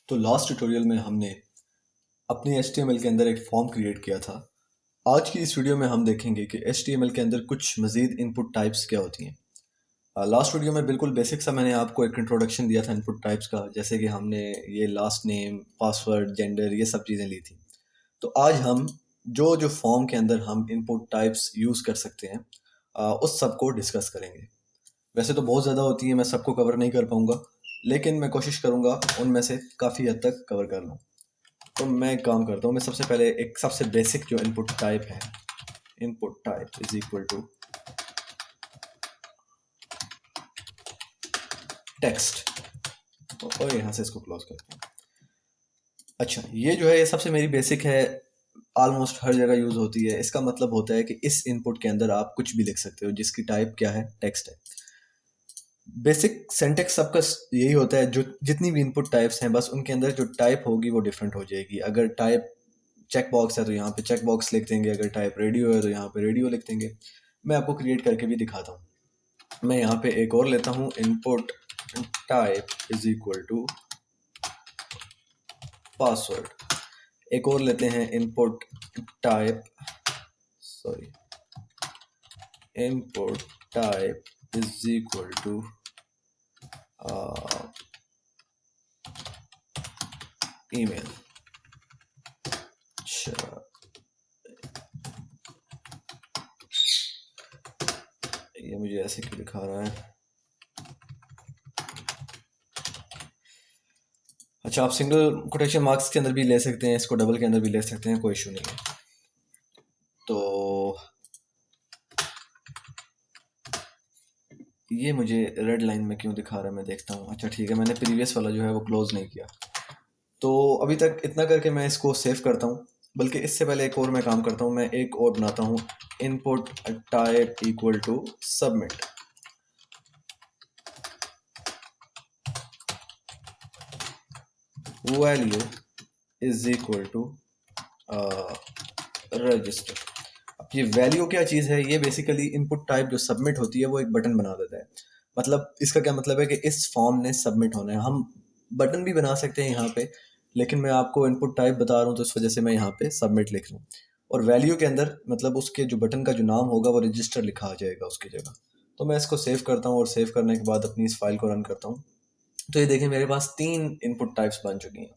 तो last tutorial में हमने अपनी HTML के अंदर एक फॉर्म क्रिएट किया था। आज की इस वीडियो में हम देखेंगे कि HTML के अंदर कुछ मज़ीद इनपुट टाइप्स क्या होती हैं। लास्ट वीडियो में बिल्कुल बेसिक सा मैंने आपको एक इंट्रोडक्शन दिया था इनपुट टाइप्स का, जैसे कि हमने ये लास्ट नेम, पासवर्ड, जेंडर, ये सब चीज़ें ली थी। तो आज हम जो जो फॉर्म के अंदर हम इनपुट टाइप्स यूज़ कर सकते हैं उस सब को डिस्कस करेंगे। वैसे तो बहुत ज़्यादा होती है, मैं सबको कवर नहीं कर पाऊँगा, लेकिन मैं कोशिश करूँगा उनमें से काफ़ी हद तक कवर कर लूँ। तो मैं एक काम करता हूँ, मैं सबसे पहले एक सबसे बेसिक जो इनपुट टाइप है, input type is equal to text, और यहाँ से इसको क्लोज करते हैं। अच्छा, ये जो है ये सबसे मेरी बेसिक है, ऑलमोस्ट हर जगह यूज़ होती है। इसका मतलब होता है कि इस इनपुट के अंदर आप कुछ भी लिख सकते हो जिसकी टाइप क्या है, टेक्स्ट है। बेसिक सिंटेक्स सबका यही होता है, जो जितनी भी इनपुट टाइप्स हैं बस उनके अंदर जो टाइप होगी वो डिफरेंट हो जाएगी। अगर टाइप चेक बॉक्स है तो यहाँ पे चेक बॉक्स लिख देंगे, अगर टाइप रेडियो है तो यहाँ पे रेडियो लिख देंगे। मैं आपको क्रिएट करके भी दिखाता हूँ। मैं यहाँ पे एक और लेता हूँ, input type is equal to password. एक और लेते हैं, input type input type is equal to email. अच्छा, ये मुझे ऐसे क्यों दिखा रहा है? अच्छा, आप सिंगल कोटेशन मार्क्स के अंदर भी ले सकते हैं, इसको डबल के अंदर भी ले सकते हैं, कोई इशू नहीं है। तो ये मुझे रेड लाइन में क्यों दिखा रहा है, मैं देखता हूँ। अच्छा ठीक है, मैंने प्रीवियस वाला जो है वो क्लोज नहीं किया। तो अभी तक इतना करके मैं इसको सेव करता हूँ, बल्कि इससे पहले एक और मैं काम करता हूँ, मैं एक और बनाता हूँ, input type equal to submit. Value is equal to register. अब ये वैल्यू क्या चीज़ है? ये बेसिकली इनपुट टाइप जो सबमिट होती है वो एक बटन बना देता है। मतलब इसका क्या मतलब है कि इस फॉर्म ने सबमिट होना है। हम बटन भी बना सकते हैं यहाँ पे, लेकिन मैं आपको इनपुट टाइप बता रहा हूँ तो इस वजह से मैं यहाँ पे सबमिट लिख रहा हूँ। और वैल्यू के अंदर मतलब उसके जो बटन का जो नाम होगा वो रजिस्टर लिखा आ जाएगा उसकी जगह। तो मैं इसको सेव करता हूँ और सेव करने के बाद अपनी इस फाइल को रन करता हूँ। तो ये देखें, मेरे पास 3 इनपुट टाइप्स बन चुकी हैं।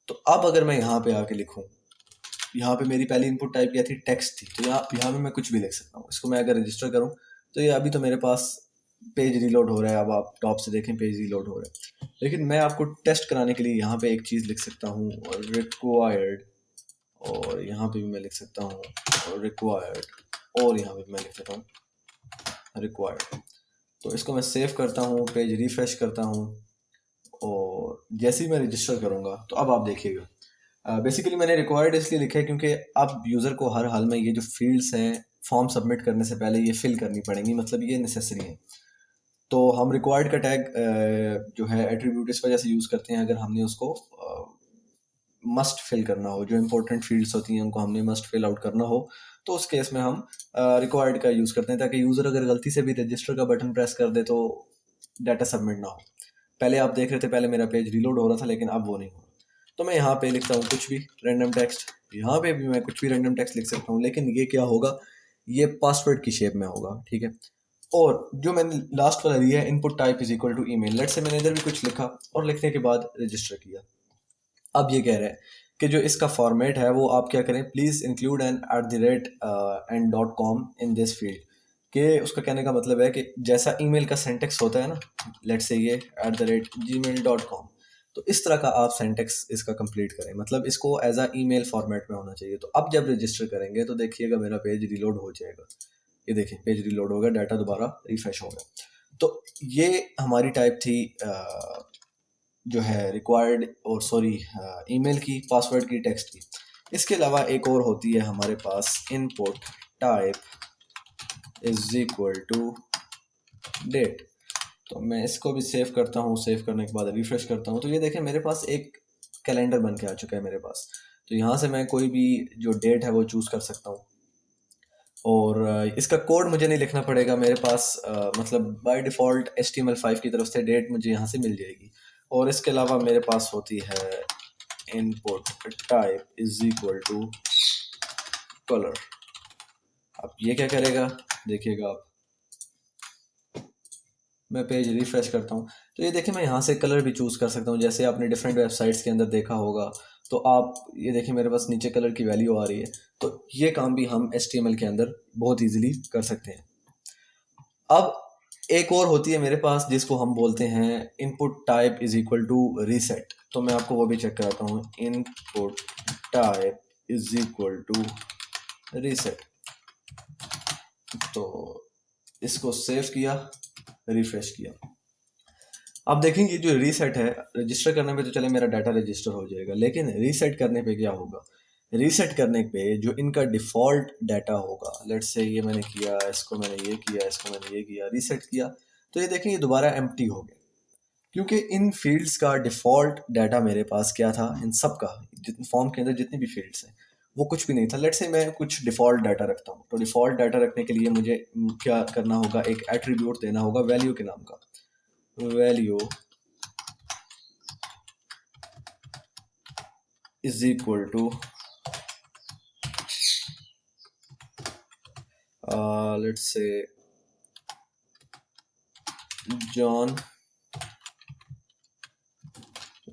तो अब अगर मैं यहाँ पे आके लिखूँ, यहाँ पे मेरी पहली इनपुट टाइप क्या थी, टेक्स्ट थी। तो यहाँ पे मैं कुछ भी लिख सकता हूँ। इसको मैं अगर रजिस्टर करूँ तो ये अभी तो मेरे पास पेज रीलोड हो रहा है। अब आप टॉप से देखें, पेज रीलोड हो रहा है। लेकिन मैं आपको टेस्ट कराने के लिए यहाँ पे एक चीज़ लिख सकता हूँ, रिक्वायर्ड, और यहाँ पे भी मैं लिख सकता हूँ रिक्वायर्ड, और यहाँ पे मैं लिख सकता हूँ रिक्वायर्ड। तो इसको मैं सेव करता हूँ, पेज रिफ्रेश करता हूँ, और जैसे ही मैं रजिस्टर करूँगा तो अब आप देखिएगा। बेसिकली मैंने रिक्वायर्ड इसलिए लिखा है क्योंकि अब यूज़र को हर हाल में ये जो फील्ड्स हैं फॉर्म सबमिट करने से पहले ये फिल करनी पड़ेंगी, मतलब ये नेसेसरी है। तो हम रिक्वायर्ड का टैग जो है एट्रीब्यूट इस वजह से यूज़ करते हैं, अगर हमने उसको मस्ट फिल करना हो, जो इंपॉर्टेंट फील्ड्स होती हैं उनको हमने मस्ट फिल आउट करना हो, तो उस केस में हम रिक्वायर्ड का यूज़ करते हैं, ताकि यूज़र अगर गलती से भी रजिस्टर का बटन प्रेस कर दे तो डाटा सबमिट ना हो। पहले आप देख रहे थे, पहले मेरा पेज रीलोड हो रहा था, लेकिन अब वो नहीं हो रहा। तो मैं यहाँ पे लिखता हूँ कुछ भी रैंडम टेक्स्ट, यहाँ पे भी मैं कुछ भी रैंडम टेक्स्ट लिख सकता हूँ, लेकिन ये क्या होगा, ये पासवर्ड की शेप में होगा, ठीक है। और जो मैंने लास्ट वाला दिया है, input type is equal to email, let's say मैंने इधर भी कुछ लिखा और लिखने के बाद रजिस्टर किया। अब ये कह रहा है कि जो इसका फॉर्मेट है वो आप क्या करें, please include an @ and .com in this field. कि उसका कहने का मतलब है कि जैसा ईमेल का सेंटेक्स होता है ना, लेट्स से ये @gmail.com, तो इस तरह का आप सेंटेक्स इसका कंप्लीट करें, मतलब इसको एज अ ईमेल फॉर्मेट में होना चाहिए। तो अब जब रजिस्टर करेंगे तो देखिएगा मेरा पेज रिलोड हो जाएगा। ये देखें, पेज रिलोड होगा, डाटा दोबारा रिफ्रेश होगा। तो ये हमारी टाइप थी जो है रिक्वायर्ड, और सॉरी, ईमेल की, पासवर्ड की, टेक्स्ट की। इसके अलावा एक और होती है हमारे पास, input type is equal to date. तो मैं इसको भी सेव करता हूँ, सेव करने के बाद रिफ्रेश करता हूँ। तो ये देखें, मेरे पास एक कैलेंडर बन के आ चुका है मेरे पास। तो यहाँ से मैं कोई भी जो डेट है वो चूज़ कर सकता हूँ, और इसका कोड मुझे नहीं लिखना पड़ेगा मेरे पास, मतलब बाय डिफ़ॉल्ट HTML5 की तरफ से डेट मुझे यहाँ से मिल जाएगी। और इसके अलावा मेरे पास होती है input type is equal to colour. अब ये क्या करेगा देखिएगा आप, मैं पेज रिफ्रेश करता हूँ तो ये देखिए मैं यहाँ से कलर भी चूज़ कर सकता हूँ, जैसे आपने डिफरेंट वेबसाइट्स के अंदर देखा होगा। तो आप ये देखिए मेरे पास नीचे कलर की वैल्यू आ रही है, तो ये काम भी हम HTML के अंदर बहुत इजीली कर सकते हैं। अब एक और होती है मेरे पास जिसको हम बोलते हैं input type is equal to reset. तो मैं आपको वो भी चेक कराता हूँ, input type is equal to reset. तो इसको सेव किया, रिफ्रेश किया। आप देखेंगे जो रीसेट है, रजिस्टर करने पे तो चले मेरा डाटा रजिस्टर हो जाएगा, लेकिन रीसेट करने पे क्या होगा, रीसेट करने पे जो इनका डिफ़ॉल्ट डाटा होगा, लेट्स से ये मैंने किया, इसको मैंने ये किया, इसको मैंने ये किया, रीसेट किया, तो ये देखें ये दोबारा एम्प्टी हो गया, क्योंकि इन फील्ड्स का डिफ़ॉल्ट डाटा मेरे पास क्या था, इन सब का जितने फॉर्म के अंदर जितनी भी फील्ड्स हैं वो कुछ भी नहीं था। लेट्स से मैं कुछ डिफ़ॉल्ट डाटा रखता हूँ, तो डिफ़ॉल्ट डाटा रखने के लिए मुझे क्या करना होगा, एक एट्रीब्यूट देना होगा वैल्यू के नाम का, value is equal to let's say John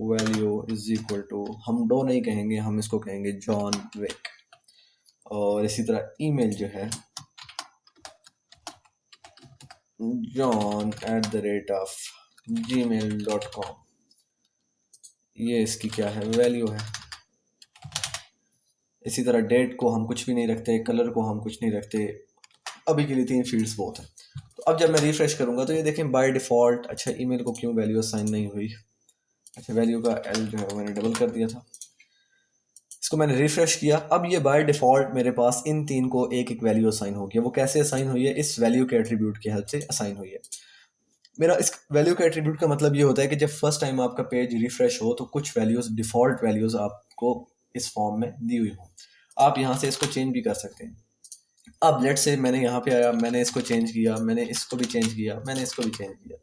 value is equal to, हम डो नहीं कहेंगे, हम इसको कहेंगे जॉन विक। और इसी तरह ईमेल जो है john@gmail.com, ये इसकी क्या है, वैल्यू है। इसी तरह डेट को हम कुछ भी नहीं रखते, कलर को हम कुछ नहीं रखते, अभी के लिए 3 फील्ड्स बहुत हैं। तो अब जब मैं रिफ्रेश करूंगा तो ये देखें बाय डिफ़ॉल्ट, अच्छा ईमेल को क्यों वैल्यू असाइन नहीं हुई, अच्छा वैल्यू का एल जो है वो मैंने डबल कर दिया था, इसको मैंने रिफ्रेश किया। अब ये बाय डिफ़ॉल्ट मेरे पास इन 3 को एक एक वैल्यू असाइन हो गया। वो कैसे असाइन हुई है, इस वैल्यू के एट्रीब्यूट की हेल्प से असाइन हुई है। मेरा इस वैल्यू के एट्रीब्यूट का मतलब ये होता है कि जब फर्स्ट टाइम आपका पेज रिफ्रेश हो तो कुछ वैल्यूज़, डिफ़ॉल्ट वैल्यूज़ आपको इस फॉर्म में दी हुई हो, आप यहाँ से इसको चेंज भी कर सकते हैं। अब लेट से मैंने यहाँ पे आया, मैंने इसको चेंज किया, मैंने इसको भी चेंज किया, मैंने इसको भी चेंज किया।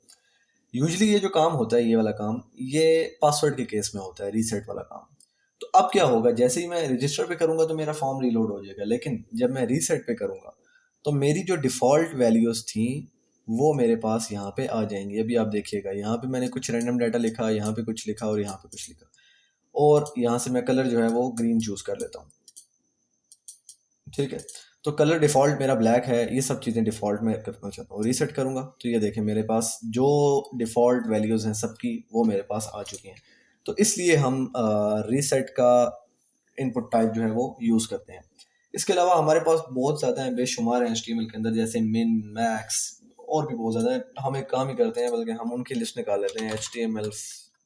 यूजली ये जो काम होता है, ये वाला काम, ये पासवर्ड के केस में होता है, रीसेट वाला काम। तो अब क्या होगा, जैसे ही मैं रजिस्टर पे करूंगा तो मेरा फॉर्म रीलोड हो जाएगा, लेकिन जब मैं रीसेट पे करूंगा तो मेरी जो डिफ़ॉल्ट वैल्यूज़ थी वो मेरे पास यहाँ पे आ जाएंगी। अभी आप देखिएगा, यहाँ पे मैंने कुछ रैंडम डाटा लिखा, यहाँ पे कुछ लिखा और यहाँ पे कुछ लिखा, और यहाँ से मैं कलर जो है वो ग्रीन चूज़ कर लेता हूँ, ठीक है। तो कलर डिफ़ॉल्ट मेरा ब्लैक है, ये सब चीज़ें डिफ़ॉल्ट में करना चाहता हूँ। रीसेट करूँगा तो ये देखें मेरे पास जो डिफ़ॉल्ट वैल्यूज़ हैं सबकी वो मेरे पास आ चुकी हैं। तो इसलिए हम रीसेट का इनपुट टाइप जो है वो यूज़ करते हैं। इसके अलावा हमारे पास बहुत ज़्यादा हैं, बेशुमार हैं HTML के अंदर, जैसे मिन, मैक्स और भी बहुत ज़्यादा है। हम एक काम ही करते हैं, बल्कि हम उनकी लिस्ट निकाल लेते हैं, HTML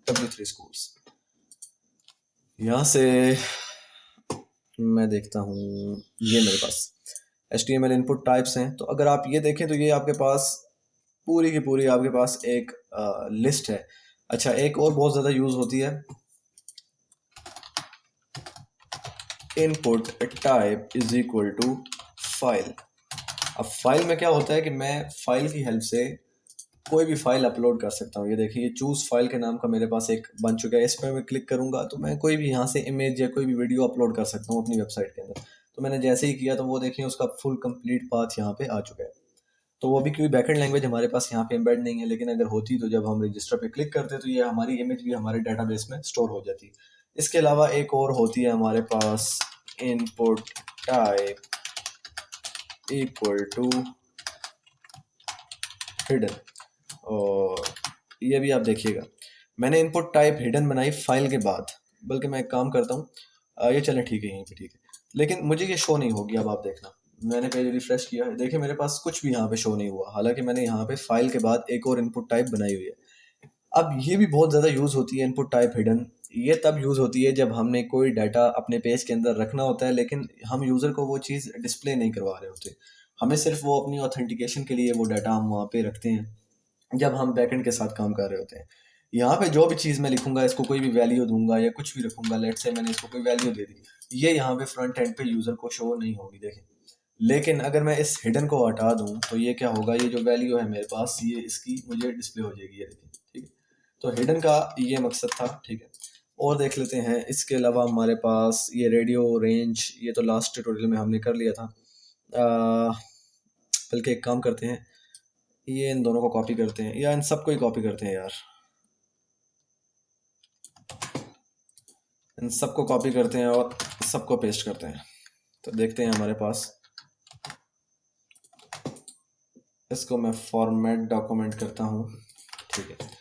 W3 Schools। यहाँ से मैं देखता हूँ, ये मेरे पास HTML इनपुट टाइप्स हैं। तो अगर आप ये देखें तो ये आपके पास पूरी की पूरी आपके पास एक लिस्ट है। अच्छा, एक और बहुत ज़्यादा यूज़ होती है, input type is equal to file. अब फाइल में क्या होता है कि मैं फाइल की हेल्प से कोई भी फाइल अपलोड कर सकता हूँ। ये देखिए, ये चूज़ फाइल के नाम का मेरे पास एक बन चुका है, इस पर मैं क्लिक करूँगा तो मैं कोई भी यहाँ से इमेज या कोई भी वीडियो अपलोड कर सकता हूँ अपनी वेबसाइट के अंदर। तो मैंने जैसे ही किया तो वो देखिए उसका फुल कंप्लीट पाथ यहाँ पे आ चुका है। तो वो भी क्योंकि बैकएंड लैंग्वेज हमारे पास यहाँ पे एम्बेड नहीं है, लेकिन अगर होती तो जब हम रजिस्टर पे क्लिक करते तो ये हमारी इमेज भी हमारे डेटाबेस में स्टोर हो जाती। इसके अलावा एक और होती है हमारे पास, input type equal to hidden. और ये भी आप देखिएगा, मैंने इनपुट टाइप हिडन बनाई फाइल के बाद, बल्कि मैं एक काम करता हूँ, ये चलें ठीक है, यहीं पे ठीक है, लेकिन मुझे ये शो नहीं होगी। अब आप देखना, मैंने पेज रिफ्रेश किया, देखिए मेरे पास कुछ भी यहाँ पे शो नहीं हुआ, हालांकि मैंने यहाँ पे फाइल के बाद एक और इनपुट टाइप बनाई हुई है। अब ये भी बहुत ज़्यादा यूज़ होती है इनपुट टाइप हिडन। ये तब यूज़ होती है जब हमने कोई डाटा अपने पेज के अंदर रखना होता है, लेकिन हम यूज़र को वो चीज़ डिस्प्ले नहीं करवा रहे होते, हमें सिर्फ वो अपनी ऑथेंटिकेशन के लिए वो डाटा हम वहाँ पे रखते हैं जब हम बैकएंड के साथ काम कर रहे होते हैं। यहाँ पे जो भी चीज़ मैं लिखूंगा, इसको कोई भी वैल्यू दूंगा या कुछ भी रखूंगा, लेट से मैंने इसको कोई वैल्यू दे दी, ये यहाँ पे फ्रंट एंड पे यूज़र को शो नहीं होगी, देखें। लेकिन अगर मैं इस हिडन को हटा दूं तो ये क्या होगा, ये जो वैल्यू है मेरे पास, ये इसकी मुझे डिस्प्ले हो जाएगी, ये देखिए, ठीक है। तो हिडन का ये मकसद था, ठीक है। और देख लेते हैं, इसके अलावा हमारे पास ये रेडियो रेंज, ये तो लास्ट ट्यूटोरियल में हमने कर लिया था। बल्कि एक काम करते हैं, ये इन दोनों को कॉपी करते हैं, या इन सबको ही कॉपी करते हैं यार, इन सबको कॉपी करते हैं और सबको पेस्ट करते हैं। तो देखते हैं हमारे पास, इसको मैं फॉर्मेट डॉक्यूमेंट करता हूँ, ठीक है।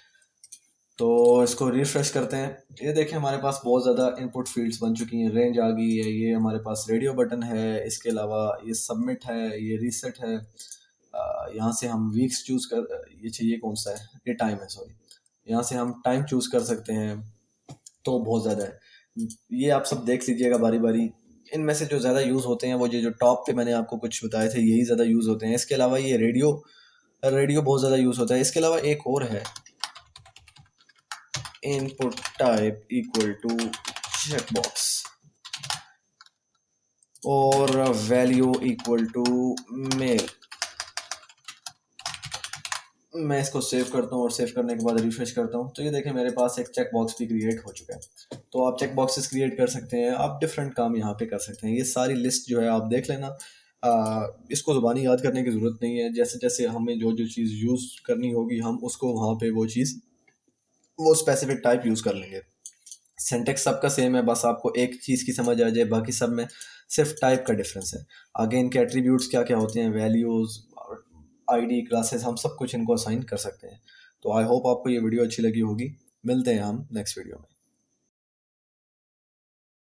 तो इसको रिफ्रेश करते हैं। ये देखें हमारे पास बहुत ज़्यादा इनपुट फील्ड्स बन चुकी हैं, रेंज आ गई है, ये हमारे पास रेडियो बटन है, इसके अलावा ये सबमिट है, ये रीसेट है। यहाँ से हम वीक्स चूज़ कर, ये चाहिए कौन सा है, ये टाइम है, सॉरी। यहाँ से हम टाइम चूज़ कर सकते हैं। तो बहुत ज़्यादा है, ये आप सब देख लीजिएगा बारी बारी। इनमें से जो ज़्यादा यूज़ होते हैं वो जो टॉप पे मैंने आपको कुछ बताए थे, यही ज़्यादा यूज़ होते हैं। इसके अलावा ये रेडियो बहुत ज़्यादा यूज़ होता है। इसके अलावा एक और है, input type equal to checkbox और वैल्यू इक्वल टू मेल। मैं इसको सेव करता हूँ और सेव करने के बाद रिफ्रेश करता हूँ, तो ये देखें मेरे पास एक चेक बॉक्स भी क्रिएट हो चुका है। तो आप चेक बॉक्सेस क्रिएट कर सकते हैं, आप डिफरेंट काम यहाँ पे कर सकते हैं। ये सारी लिस्ट जो है आप देख लेना, इसको ज़ुबानी याद करने की ज़रूरत नहीं है। जैसे जैसे हमें जो जो चीज़ यूज़ करनी होगी हम उसको वहाँ पे वो स्पेसिफिक टाइप यूज़ कर लेंगे। सिंटेक्स सबका सेम है, बस आपको एक चीज़ की समझ आ जाए, बाकी सब में सिर्फ टाइप का डिफरेंस है। आगे इनके एट्रीब्यूट्स क्या क्या होते हैं, वैल्यूज़, आईडी, क्लासेस, हम सब कुछ इनको असाइन कर सकते हैं। तो आई होप आपको ये वीडियो अच्छी लगी होगी। मिलते हैं हम नेक्स्ट वीडियो में।